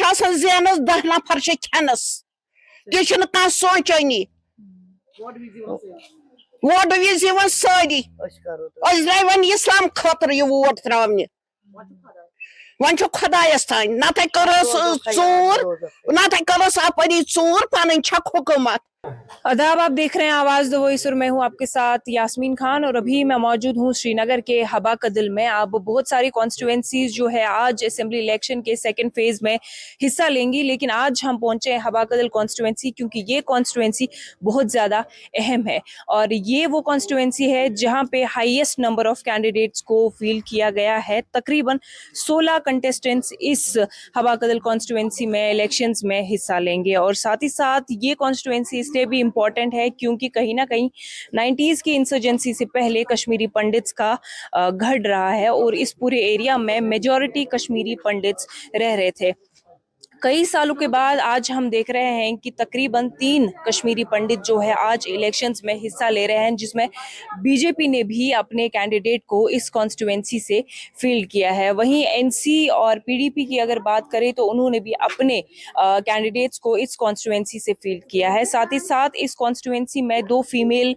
زینس 10 نفر کھینس تہ سوچانی ووٹ وز ساری درائے ون اسلام خاطر یہ ووٹ تراؤنہ ون خدایس تان نتہ کرس ژور نتہ کرس اپری ژور پن چھک حکومت. آداب، آپ دیکھ رہے ہیں آواز دو وائس اور میں ہوں آپ کے ساتھ یاسمین خان، اور ابھی میں موجود ہوں سری نگر کے حبا کدل میں. اب بہت ساری کانسٹیٹوینسیز جو ہے آج اسمبلی الیکشن کے سیکنڈ فیز میں حصہ لیں گی، لیکن آج ہم پہنچے ہیں حبا کدل کانسٹیٹوینسی کیونکہ یہ کانسٹیٹوینسی بہت زیادہ اہم ہے، اور یہ وہ کانسٹیٹوینسی ہے جہاں پہ ہائیسٹ نمبر آف کینڈیڈیٹس کو فیلڈ کیا گیا ہے. تقریباً 16 کنٹیسٹنٹس اس حبا کدل کانسٹیٹوینسی میں الیکشنز میں حصہ لیں گے، اور ساتھ ہی ساتھ یہ کانسٹیٹوینسی اس لیے بھی امپورٹنٹ ہے کیونکہ کہیں نہ کہیں 90s کی انسرجنسی سے پہلے کشمیری پنڈتس کا گھڑ رہا ہے، اور اس پورے ایریا میں میجورٹی کشمیری پنڈتس رہ رہے تھے. کئی سالوں کے بعد آج ہم دیکھ رہے ہیں کہ تقریباً 3 کشمیری پنڈت جو ہے آج الیکشنز میں حصہ لے رہے ہیں، جس میں بی جے پی نے بھی اپنے کینڈیڈیٹ کو اس کانسٹیٹوینسی سے فیلڈ کیا ہے. وہیں این سی اور پی ڈی پی کی اگر بات کریں تو انہوں نے بھی اپنے کینڈیڈیٹس کو اس کانسٹیٹوینسی سے فیلڈ کیا ہے. ساتھ ہی ساتھ اس کانسٹیٹوینسی میں 2 فیمیل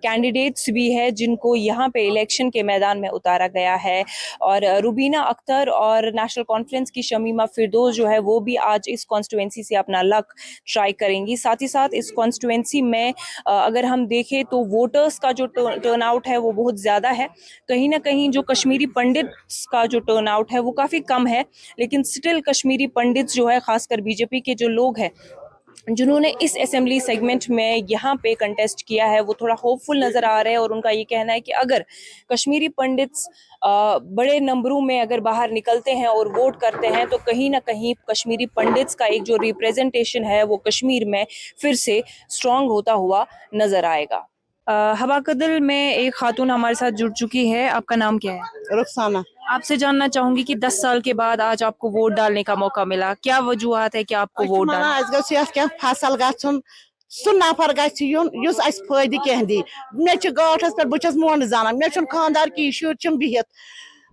کینڈیڈیٹس بھی ہیں جن کو یہاں پہ الیکشن کے میدان میں اتارا گیا ہے، اور روبینہ اختر اور نیشنل کانفرنس کی شمیمہ فردوس جو ہے وہ بھی آج اس کانسٹیٹوینسی سے اپنا لک ٹرائی کریں گی. ساتھ ہی ساتھ اس کانسٹیٹوینسی میں اگر ہم دیکھیں تو ووٹرز کا جو ٹرن آؤٹ ہے وہ بہت زیادہ ہے. کہیں نہ کہیں جو کشمیری پنڈتس کا جو ٹرن آؤٹ ہے وہ کافی کم ہے، لیکن سٹل کشمیری پنڈتس جو ہے خاص کر بی جے پی کے جو لوگ ہیں جنہوں نے اس اسمبلی سیگمنٹ میں یہاں پہ کنٹیسٹ کیا ہے وہ تھوڑا ہوپ فل نظر آ رہے ہیں، اور ان کا یہ کہنا ہے کہ اگر کشمیری پنڈتس بڑے نمبروں میں اگر باہر نکلتے ہیں اور ووٹ کرتے ہیں تو کہیں نہ کہیں کشمیری پنڈتس کا ایک جو ریپریزنٹیشن ہے وہ کشمیر میں پھر سے اسٹرانگ ہوتا ہوا نظر آئے گا. حبا کدل میں ایک خاتون ہمارے ساتھ جڑ چکی ہے. آپ کا نام کیا ہے؟ رخسانہ. آپ سے جاننا چاہوں گی کہ 10 سال کے بعد آج آپ کو ووٹ ڈالنے کا موقع ملا، کیا وجوہات ہے کہ آپ کو ووٹ ڈالنا؟ فصل گھن سہ نفر گھس اس فائدہ کی دی. مے گاٹھس پہ بہت مونڈ زانان، مے خاندار کی شر بہت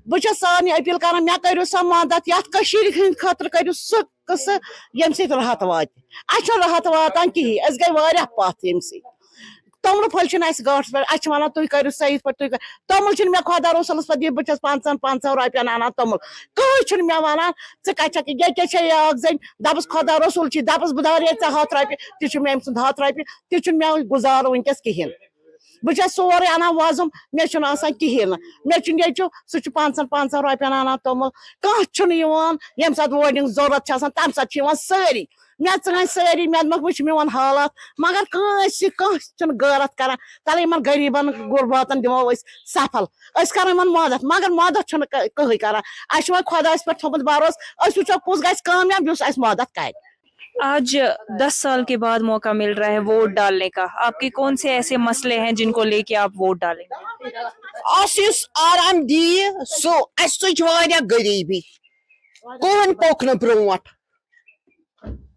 بہت سارے اپیل کر مے کرو سا مدد یت ہند خاطر کرو سہ قصہ یم سی راحت وات. اچھا راحت واتان کہین اس گئی واریاہ پتھ یم سی. تومل پھل اس گاٹس پہ اچھا ونان تھی کرو صحیح پہ تومل مے خدا رسولس پہ بہت 500 رۄپین انان تومل. کہیں مے ونان ژھک یہ زن دپس خدا رسول دپس بہ دار ژے 100 رۄپیہِ تہ مے أمۍ سُنٛد 100 رۄپیہِ تہ مے گزار ونکس کہین. بہٕ سورے انان وۄزُم مے آسان کہین نہٕ مے نیچو سُہ 500 رۄپین انان تومل. کانٛہہ یم سات ووٹنگ ضرورت تمہ سات سٲری مے ژٲنۍ سٲری مے دوٚپمکھ وٕچھ میون حالات، مگر کانٛہہ غٲرت کران تلے یمن غریبن غرباتن دمو سفل کرو مدد، مگر مدد کٕہٕنۍ کران. اسہِ وۄنۍ خۄدایس پٮ۪ٹھ تھوٚمُت بروس أسۍ وٕچھو کُس گژھِ کامیاب یُس اسہِ مدد کرِ. آج 10 سال کے بعد موقع مل رہا ہے ووٹ ڈالنے کا، آپ کے کون سے ایسے مسئلے ہیں جن کو لے کے آپ ووٹ ڈالیں گے؟ اس آرام دی سو اس تُج واریاہ غریبی کون پوک نہٕ برونٛٹھ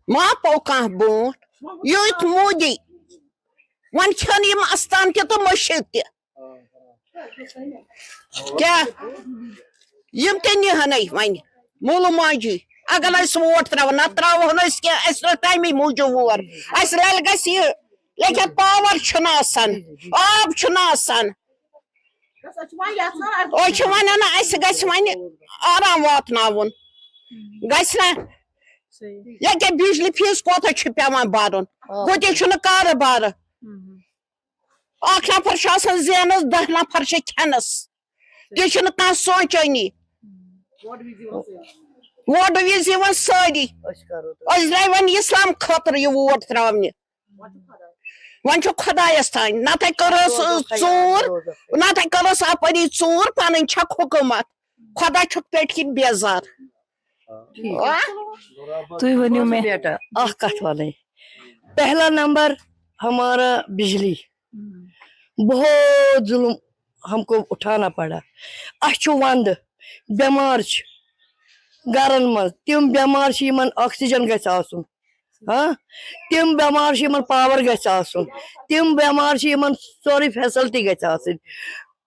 ما پوک کانٛہہ برونٛٹھ یُتھ مودی وۄنۍ کھٮ۪ن یِم استان تہِ تہٕ مٔشِد تہِ کیٛاہ یِم تہِ نِہَنَے وۄنۍ موٗلہٕ ماجی اگر أسۍ ووٹ تراوو نتہٕ تراوہون أسۍ کینٛہہ أسۍ تمی موٗجوٗب وور اَسہِ رلہِ گژھِ یہِ لیکن پاور چھُنہٕ آسان آب چھُنہٕ آسان. أسۍ چھِ ونان اَسہِ گژھِ وۄنۍ آرام واتناوُن گژھِ نا. ییٚکیٛاہ بجلی فیٖس کوتاہ چھُ پیوان برُن ہُہ تہِ چھُنہٕ کارٕبارٕ. اکھ نفر چھُ آسان زینس 10 نفر چھِ کھٮ۪نس تہِ چھُنہٕ کانٛہہ سونٛچٲنی. ووٹ وِزِ یِوان سٲری أسۍ درٛاے وۄنۍ اسلام خٲطرٕ یہِ ووٹ تراونہِ وۄنۍ چھُ خدایس تانۍ نتہٕ کرس ژوٗر نتہٕ کرس اپٲری ژوٗر پنٕنۍ چھکھ حکومت خدا چھُکھ پیٹھ کِنۍ بیزار. بیٹا اخ کت ون پہلا نمبر ہمارا بجلی بہت ظلم ہم کو اٹھانا پڑا. اچھا وند بیمار گرن مز تم بیمار آکسیجن گژھِ آسُن ہاں تم بیمار پاور گژھِ آسُن تم بیمار سورُے فیسلٹی گژھِ آسٕنۍ.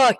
1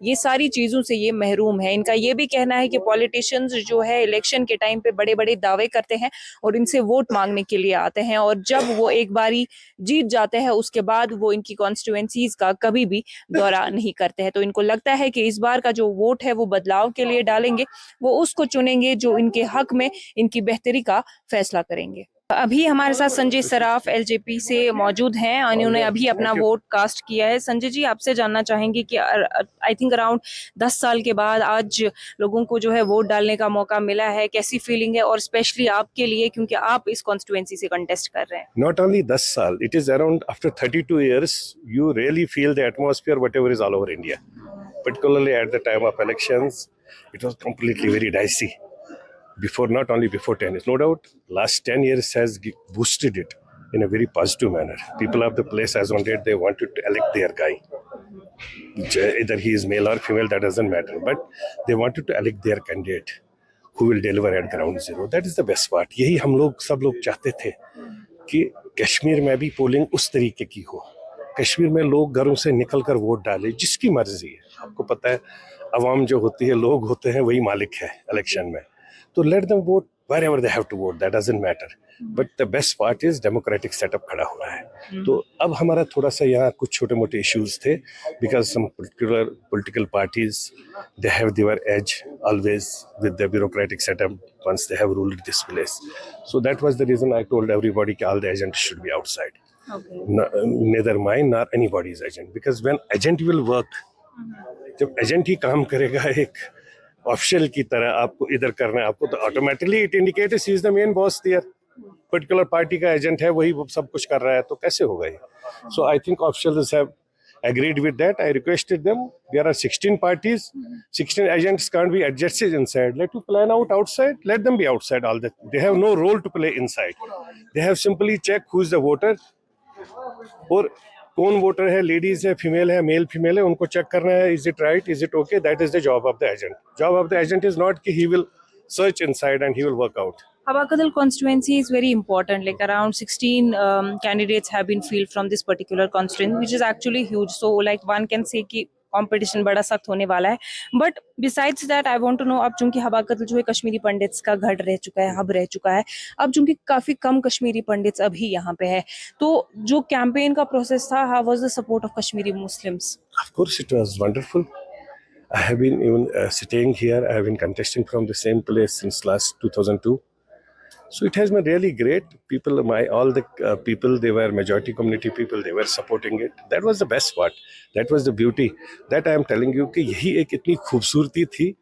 یہ ساری چیزوں سے یہ محروم ہے. ان کا یہ بھی کہنا ہے کہ پولیٹیشنز جو ہے الیکشن کے ٹائم پہ بڑے بڑے دعوے کرتے ہیں اور ان سے ووٹ مانگنے کے لیے آتے ہیں, اور جب وہ ایک باری جیت جاتے ہیں اس کے بعد وہ ان کی کانسٹیٹوئنسیز کا کبھی بھی دورہ نہیں کرتے ہیں. تو ان کو لگتا ہے کہ اس بار کا جو ووٹ ہے وہ بدلاؤ کے لیے ڈالیں گے, وہ اس کو چنیں گے جو ان کے حق میں ان کی بہتری کا فیصلہ کریں گے. ابھی ہمارے ساتھ سنجے سراف ایل جے پی سے موجود ہیں, انہوں نے ابھی اپنا ووٹ کاسٹ کیا ہے. سنجے جی, آپ سے جاننا چاہیں گے کہ آئی تھنک اراؤنڈ 10 سال کے بعد آج لوگوں کو جو ہے ووٹ ڈالنے کا موقع ملا ہے, کیسی فیلنگ ہے, اور اسپیشلی آپ کے لیے کیونکہ آپ اس کانسٹیٹوئنسی سے کنٹیسٹ کر رہے ہیں. Not only 10 saal, it is around after 32 years, you really feel the atmosphere, whatever is all over India. Particularly at the time of elections, it was completely very dicey. Before, not only before 10 years, no doubt, last 10 years has boosted it in a very positive manner. People of the place, as on date, they wanted to elect their guy. Either he is male or female, that doesn't matter. But they wanted to elect their candidate who will deliver at ground zero. That is the best part. یہی ہم لوگ سب لوگ چاہتے تھے کہ کشمیر میں بھی polling اس طریقے کی ہو. کشمیر میں لوگ گھروں سے نکل کر ووٹ ڈالے, جس کی مرضی ہے. آپ کو پتہ ہے عوام جو ہوتی ہے, لوگ ہوتے ہیں, وہی مالک ہے الیکشن میں. تو late them vote wherever they have to vote, that doesn't matter. But the best part is democratic setup کھڑا ہوا ہے. تو اب ہمارا تھوڑا سا یہاں کچھ چھوٹے موٹے ایشوز تھے, because some particular political parties, they have their edge always with the bureaucratic setup once they have ruled this place. So that was the reason I told everybody that all the agents should be outside. Okay. Neither mine nor anybody's agent, because when agent will work, جب agent ہی کام کرے گا ایک official کی طرح, آپ کو ادھر کرنا ہے آپ کو, تو automatically it indicates he is the main boss there. Particular party کا ایجنٹ ہے, وہی سب کچھ کر رہا ہے, تو کیسے ہوگا یہ؟ So I think officials have agreed with that. I requested them. There are 16 parties, 16 agents can't be adjusted inside. Let you plan out outside. Let them be outside. All that they have no role to play inside. They have simply check who is the voter. اور کون voter ہے, ladies ہے, female ہے, male female ہے, ان کو check کرنا ہے. Is it right, is it okay? That is the job of the agent. Job of the agent is not کہ he will search inside and he will work out. Habakadal constituency is very important, like around 16 candidates have been fielded from this particular constituency, which is actually huge. So like one can say ki competition بڑا سخت ہونے والا ہے. But besides that, I want to know, اب چونکہ حباکدل جو ہے کشمیری پنڈتس کا گھر رہ چکا ہے, ہب رہ چکا ہے, اب چونکہ کافی کم کشمیری پنڈتس ابھی یہاں پہ ہے, تو جو کیمپین کا پروسیس تھا, how was the support of Kashmiri Muslims? Of course it was wonderful. I have been even staying here. I have been contesting from the same place since last 2002. So it has been really great. People, all the people, they were majority community people, they were supporting it. That was the best part. That was the beauty. That I am telling you کہ یہی ایک اتنی خوبصورتی تھی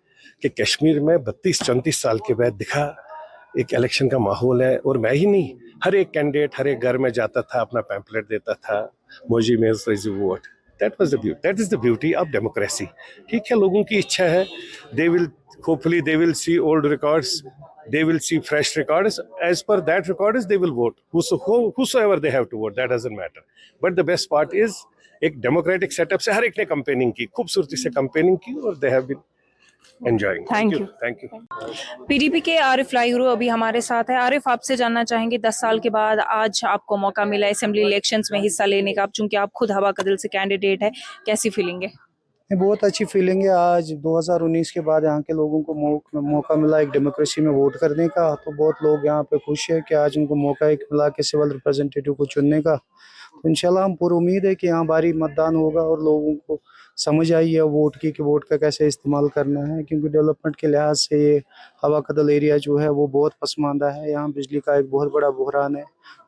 کہ کشمیر میں 32-34 سال کے بعد دکھا ایک الیکشن کا ماحول ہے. اور میں ہی نہیں, ہر ایک کینڈیڈیٹ ہر ایک گھر میں جاتا تھا, اپنا پیمپلیٹ دیتا تھا, موجی میز raise vote. That was the beauty. That is the beauty of democracy. ٹھیک ہے, لوگوں کی اچھا ہے. They will, hopefully they will see old records. They will see fresh records. As per that records, they will vote. Whosoever they have to vote, that doesn't matter. But the best part is, ایک democratic set up سے ہر ایک نے کمپیننگ کی, خوبصورتی سے کمپیننگ کی, اور they have been enjoying. Thank you. Thank you. P D P کے عارف لاہیرو ابھی ہمارے ساتھ ہے. عارف, آپ سے جاننا چاہیں گے 10 سال کے بعد آج آپ کو موقع ملا اسمبلی الیکشنز میں حصہ لینے کا, اب چونکہ آپ خود حباکدل سے کینڈیڈیٹ ہے, کیسی فیلنگ ہے؟ بہت اچھی فیلنگ ہے. آج 2019 کے بعد یہاں کے لوگوں کو موقع ملا ایک ڈیموکریسی میں ووٹ کرنے کا, تو بہت لوگ یہاں پہ خوش ہیں کہ آج ان کو موقع ایک ملا کہ سول ریپرزنٹیٹیو کو چننے کا. تو انشاءاللہ ہم پر امید ہے کہ یہاں بھاری متدان ہوگا اور لوگوں کو سمجھ آئی ہے ووٹ کی کہ ووٹ کا کیسے استعمال کرنا ہے, کیونکہ ڈیولپمنٹ کے لحاظ سے یہ حباکدل ایریا جو ہے وہ بہت پسماندہ ہے. یہاں بجلی کا ایک بہت بڑا بحران ہے.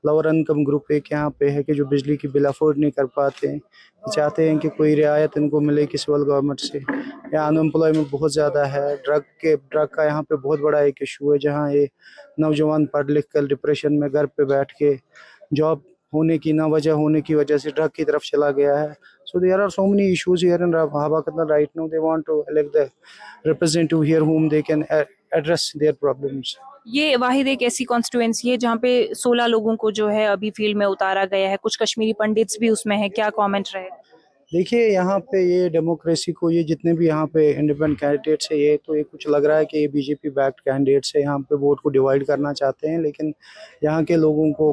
لوور انکم گروپ ایک یہاں پہ ہے کہ جو بجلی کی بل افورڈ نہیں کر پاتے ہیں, چاہتے ہیں کہ کوئی رعایت ان کو ملے کسی گورنمنٹ سے. یہاں ان امپلائمنٹ بہت زیادہ ہے. ڈرگ کا یہاں پہ بہت بڑا ایک ایشو ہے, جہاں یہ نوجوان پڑھ لکھ کر ڈپریشن میں گھر پہ بیٹھ کے جاب ہونے کی نہ وجہ ہونے کی وجہ سے ڈرگ کی طرف چلا گیا ہے. So there are so many issues here in Habakadal right now. They want to elect the representative here whom they can address their problems. یہ واحد ایک ایسی کانسٹیٹوئنسی ہے جہاں پہ 16 لوگوں کو جو ہے ابھی فیلڈ میں اتارا گیا ہے, کچھ کشمیری پنڈتس بھی اس میں ہیں, کیا کامنٹ رہے؟ دیکھیے یہاں پہ یہ ڈیموکریسی کو, یہ جتنے بھی یہاں پہ انڈیپینڈنٹ کینڈیڈیٹس ہیں, یہ تو یہ کچھ لگ رہا ہے کہ یہ بی جے پی بیکڈ کینڈیڈیٹس ہیں, یہاں پہ ووٹ کو ڈیوائیڈ کرنا چاہتے ہیں. لیکن یہاں کے لوگوں کو